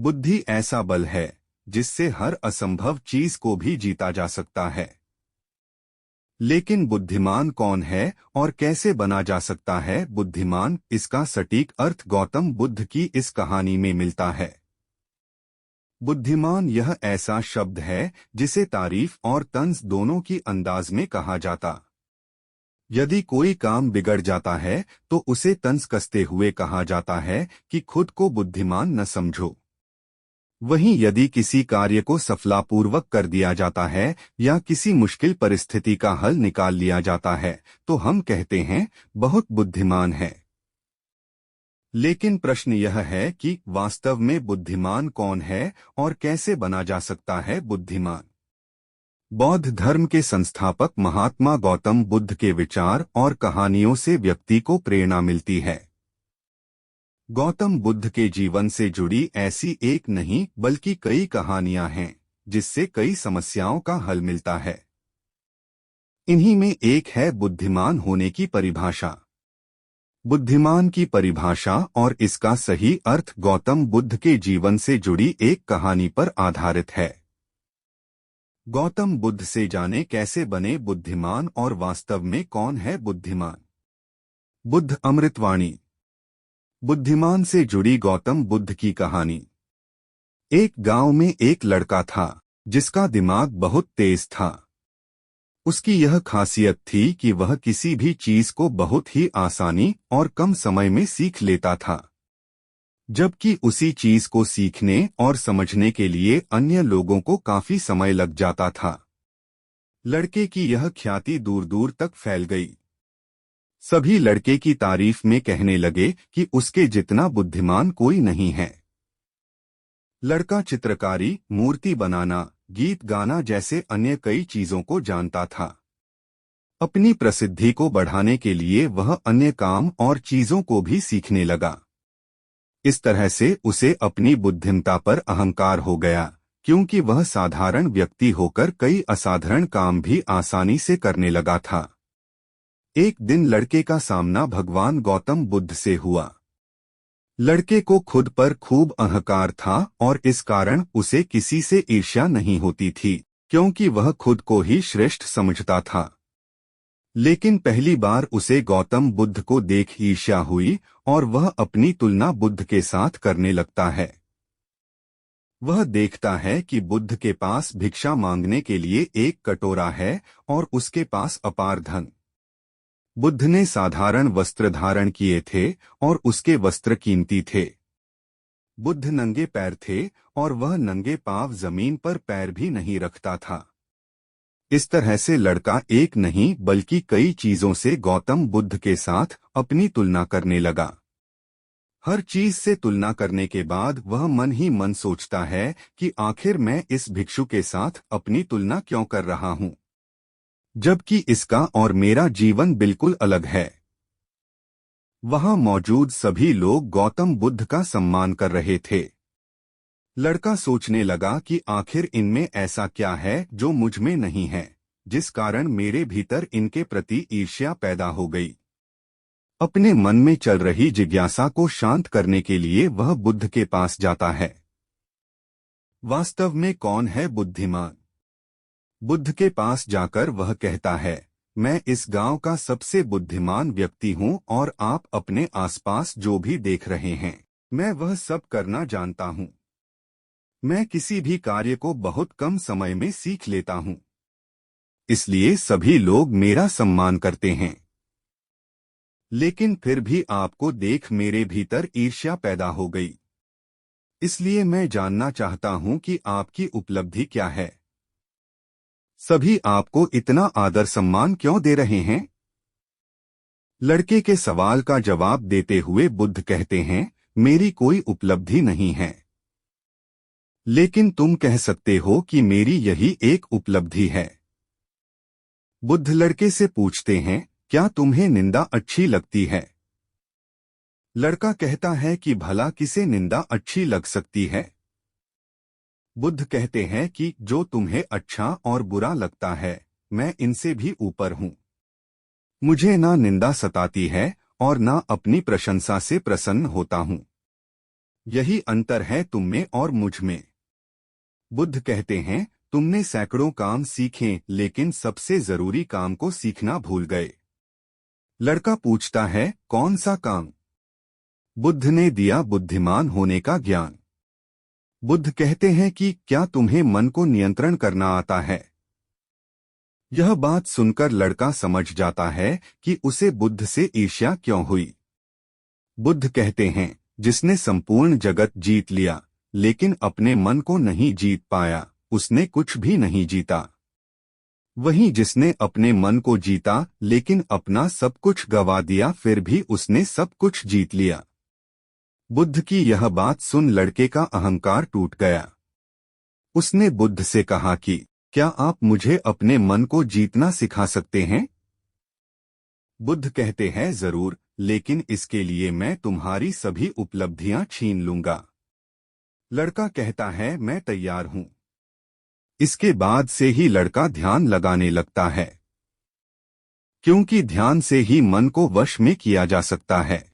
बुद्धि ऐसा बल है जिससे हर असंभव चीज को भी जीता जा सकता है। लेकिन बुद्धिमान कौन है और कैसे बना जा सकता है बुद्धिमान, इसका सटीक अर्थ गौतम बुद्ध की इस कहानी में मिलता है। बुद्धिमान यह ऐसा शब्द है जिसे तारीफ और तंज दोनों की अंदाज में कहा जाता। यदि कोई काम बिगड़ जाता है तो उसे तंज कसते हुए कहा जाता है कि खुद को बुद्धिमान न समझो। वहीं यदि किसी कार्य को सफलतापूर्वक कर दिया जाता है या किसी मुश्किल परिस्थिति का हल निकाल लिया जाता है तो हम कहते हैं बहुत बुद्धिमान है। लेकिन प्रश्न यह है कि वास्तव में बुद्धिमान कौन है और कैसे बना जा सकता है बुद्धिमान। बौद्ध धर्म के संस्थापक महात्मा गौतम बुद्ध के विचार और कहानियों से व्यक्ति को प्रेरणा मिलती है। गौतम बुद्ध के जीवन से जुड़ी ऐसी एक नहीं बल्कि कई कहानियां हैं जिससे कई समस्याओं का हल मिलता है। इन्हीं में एक है बुद्धिमान होने की परिभाषा। बुद्धिमान की परिभाषा और इसका सही अर्थ गौतम बुद्ध के जीवन से जुड़ी एक कहानी पर आधारित है। गौतम बुद्ध से जाने कैसे बने बुद्धिमान और वास्तव में कौन है बुद्धिमान। बुद्ध अमृतवाणी। बुद्धिमान से जुड़ी गौतम बुद्ध की कहानी। एक गांव में एक लड़का था जिसका दिमाग बहुत तेज था। उसकी यह खासियत थी कि वह किसी भी चीज को बहुत ही आसानी और कम समय में सीख लेता था, जबकि उसी चीज को सीखने और समझने के लिए अन्य लोगों को काफी समय लग जाता था। लड़के की यह ख्याति दूर दूर तक फैल गई। सभी लड़के की तारीफ में कहने लगे कि उसके जितना बुद्धिमान कोई नहीं है। लड़का चित्रकारी, मूर्ति बनाना, गीत गाना जैसे अन्य कई चीजों को जानता था। अपनी प्रसिद्धि को बढ़ाने के लिए वह अन्य काम और चीजों को भी सीखने लगा। इस तरह से उसे अपनी बुद्धिमत्ता पर अहंकार हो गया, क्योंकि वह साधारण व्यक्ति होकर कई असाधारण काम भी आसानी से करने लगा था। एक दिन लड़के का सामना भगवान गौतम बुद्ध से हुआ। लड़के को खुद पर खूब अहंकार था और इस कारण उसे किसी से ईर्ष्या नहीं होती थी, क्योंकि वह खुद को ही श्रेष्ठ समझता था। लेकिन पहली बार उसे गौतम बुद्ध को देख ईर्ष्या हुई और वह अपनी तुलना बुद्ध के साथ करने लगता है। वह देखता है कि बुद्ध के पास भिक्षा मांगने के लिए एक कटोरा है और उसके पास अपार धन। बुद्ध ने साधारण वस्त्र धारण किए थे और उसके वस्त्र कीमती थे। बुद्ध नंगे पैर थे और वह नंगे पांव जमीन पर पैर भी नहीं रखता था। इस तरह से लड़का एक नहीं बल्कि कई चीजों से गौतम बुद्ध के साथ अपनी तुलना करने लगा। हर चीज से तुलना करने के बाद वह मन ही मन सोचता है कि आखिर मैं इस भिक्षु के साथ अपनी तुलना क्यों कर रहा हूं, जबकि इसका और मेरा जीवन बिल्कुल अलग है। वहां मौजूद सभी लोग गौतम बुद्ध का सम्मान कर रहे थे। लड़का सोचने लगा कि आखिर इनमें ऐसा क्या है जो मुझ में नहीं है, जिस कारण मेरे भीतर इनके प्रति ईर्ष्या पैदा हो गई। अपने मन में चल रही जिज्ञासा को शांत करने के लिए वह बुद्ध के पास जाता है। वास्तव में कौन है बुद्धिमान? बुद्ध के पास जाकर वह कहता है, मैं इस गांव का सबसे बुद्धिमान व्यक्ति हूं और आप अपने आसपास जो भी देख रहे हैं, मैं वह सब करना जानता हूं। मैं किसी भी कार्य को बहुत कम समय में सीख लेता हूं, इसलिए सभी लोग मेरा सम्मान करते हैं। लेकिन फिर भी आपको देख मेरे भीतर ईर्ष्या पैदा हो गई। इसलिए मैं जानना चाहता हूं कि आपकी उपलब्धि क्या है। सभी आपको इतना आदर सम्मान क्यों दे रहे हैं? लड़के के सवाल का जवाब देते हुए बुद्ध कहते हैं, मेरी कोई उपलब्धि नहीं है, लेकिन तुम कह सकते हो कि मेरी यही एक उपलब्धि है। बुद्ध लड़के से पूछते हैं, क्या तुम्हें निंदा अच्छी लगती है? लड़का कहता है कि भला किसे निंदा अच्छी लग सकती है? बुद्ध कहते हैं कि जो तुम्हें अच्छा और बुरा लगता है, मैं इनसे भी ऊपर हूं। मुझे ना निंदा सताती है और ना अपनी प्रशंसा से प्रसन्न होता हूं। यही अंतर है तुम में और मुझ में। बुद्ध कहते हैं, तुमने सैकड़ों काम सीखे लेकिन सबसे जरूरी काम को सीखना भूल गए। लड़का पूछता है, कौन सा काम? बुद्ध ने दिया बुद्धिमान होने का ज्ञान। बुद्ध कहते हैं कि क्या तुम्हें मन को नियंत्रण करना आता है? यह बात सुनकर लड़का समझ जाता है कि उसे बुद्ध से ईर्ष्या क्यों हुई। बुद्ध कहते हैं, जिसने संपूर्ण जगत जीत लिया लेकिन अपने मन को नहीं जीत पाया, उसने कुछ भी नहीं जीता। वहीं जिसने अपने मन को जीता लेकिन अपना सब कुछ गवा दिया, फिर भी उसने सब कुछ जीत लिया। बुद्ध की यह बात सुन लड़के का अहंकार टूट गया। उसने बुद्ध से कहा कि क्या आप मुझे अपने मन को जीतना सिखा सकते हैं? बुद्ध कहते हैं, जरूर, लेकिन इसके लिए मैं तुम्हारी सभी उपलब्धियां छीन लूंगा। लड़का कहता है, मैं तैयार हूं। इसके बाद से ही लड़का ध्यान लगाने लगता है, क्योंकि ध्यान से ही मन को वश में किया जा सकता है।